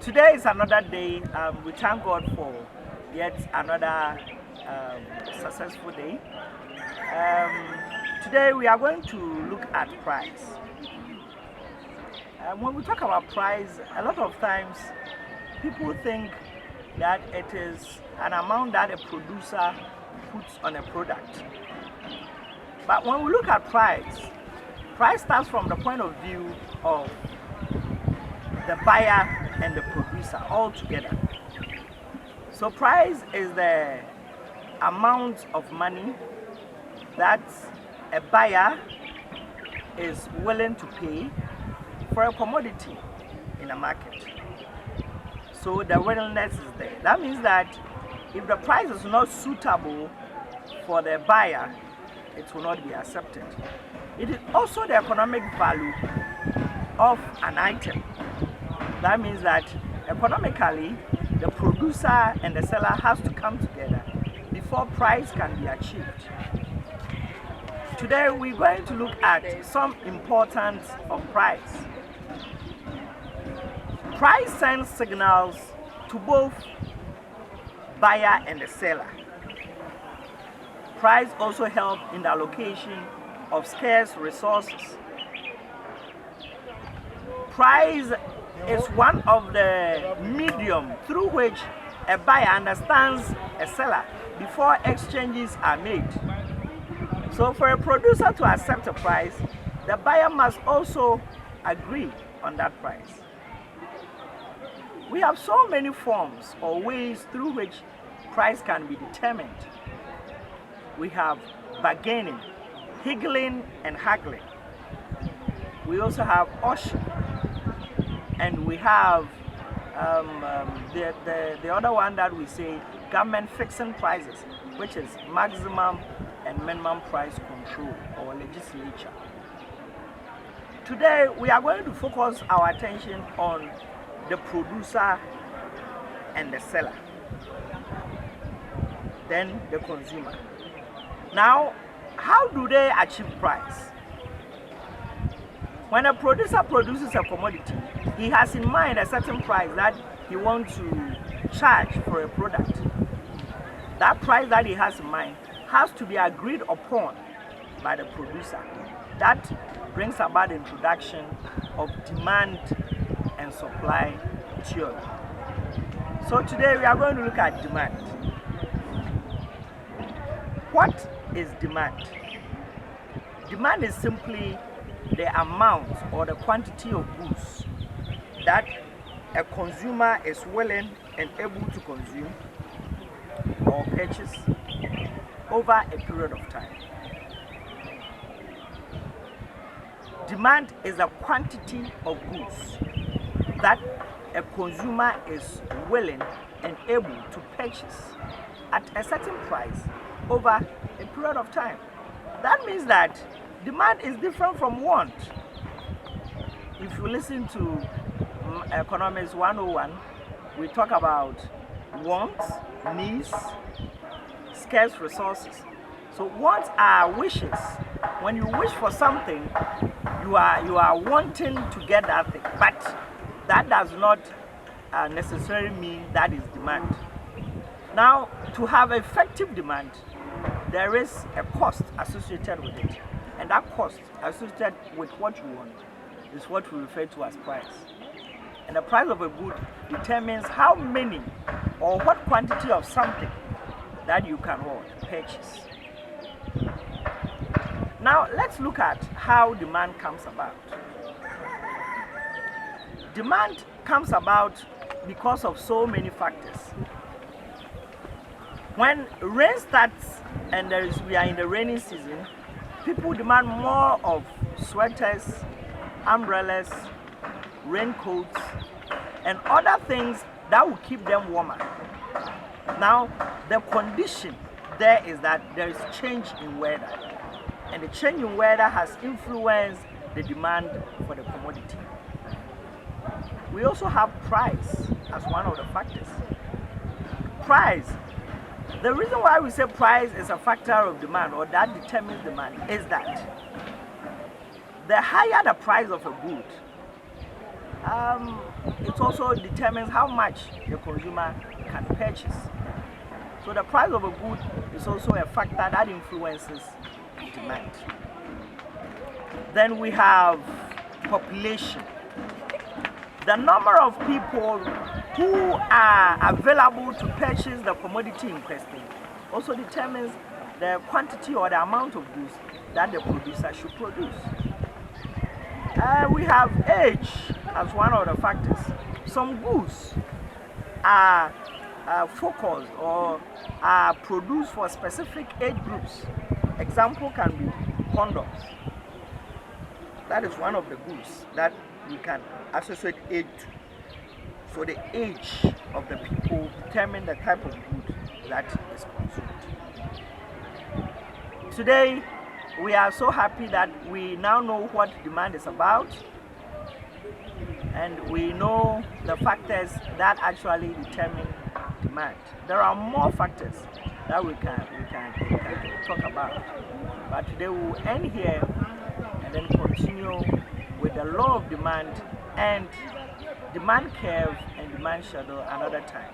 Today is another day. We thank God for yet another successful day. Today we are going to look at price. When we talk about price, a lot of times people think that it is an amount that a producer puts on a product. But when we look at price, price starts from the point of view of the buyer and the producer all together. So price is the amount of money that a buyer is willing to pay for a commodity in a market. So the willingness is there. That means that if the price is not suitable for the buyer, it will not be accepted. It is also the economic value of an item. That means that economically, the producer and the seller has to come together before price can be achieved. Today, we're going to look at some importance of price. Price sends signals to both buyer and the seller. Price also helps in the allocation of scarce resources. Price is one of the medium through which a buyer understands a seller before exchanges are made. So for a producer to accept a price, the buyer must also agree on that price. We have so many forms or ways through which price can be determined. We have bargaining, higgling and haggling. We also have auction. And we have the other one that we say government fixing prices, which is maximum and minimum price control or legislature. Today we are going to focus our attention on the producer and the seller, then the consumer. Now, how do they achieve price? When a producer produces a commodity, he has in mind a certain price that he wants to charge for a product. That price that he has in mind has to be agreed upon by the producer. That brings about the introduction of demand and supply theory. So today we are going to look at demand. What is demand? Demand is simply the amount or the quantity of goods that a consumer is willing and able to consume or purchase over a period of time. Demand is the quantity of goods that a consumer is willing and able to purchase at a certain price over a period of time. That means that demand is different from want. If you listen to Economics 101, we talk about wants, needs, scarce resources. So wants are wishes. When you wish for something, you are wanting to get that thing, but that does not necessarily mean that is demand. Now, to have effective demand, there is a cost associated with it. And that cost associated with what you want is what we refer to as price. And the price of a good determines how many or what quantity of something that you can purchase. Now let's look at how demand comes about. Demand comes about because of so many factors. When rain starts and we are in the rainy season, people demand more of sweaters, umbrellas, raincoats, and other things that will keep them warmer. Now, the condition there is that there is change in weather, and the change in weather has influenced the demand for the commodity. We also have price as one of the factors. Price. The reason why we say price is a factor of demand or that determines demand is that the higher the price of a good, it also determines how much the consumer can purchase. So the price of a good is also a factor that influences demand. Then we have population. The number of people who are available to purchase the commodity in question also determines the quantity or the amount of goods that the producer should produce. We have age as one of the factors. Some goods are focused or are produced for specific age groups. Example can be condoms. That is one of the goods that we can associate age to. So the age of the people determine the type of good that is consumed. Today, we are so happy that we now know what demand is about, and we know the factors that actually determine demand. There are more factors that we can talk about, but today we will end here and then continue with the law of demand and demand curve and demand schedule another time.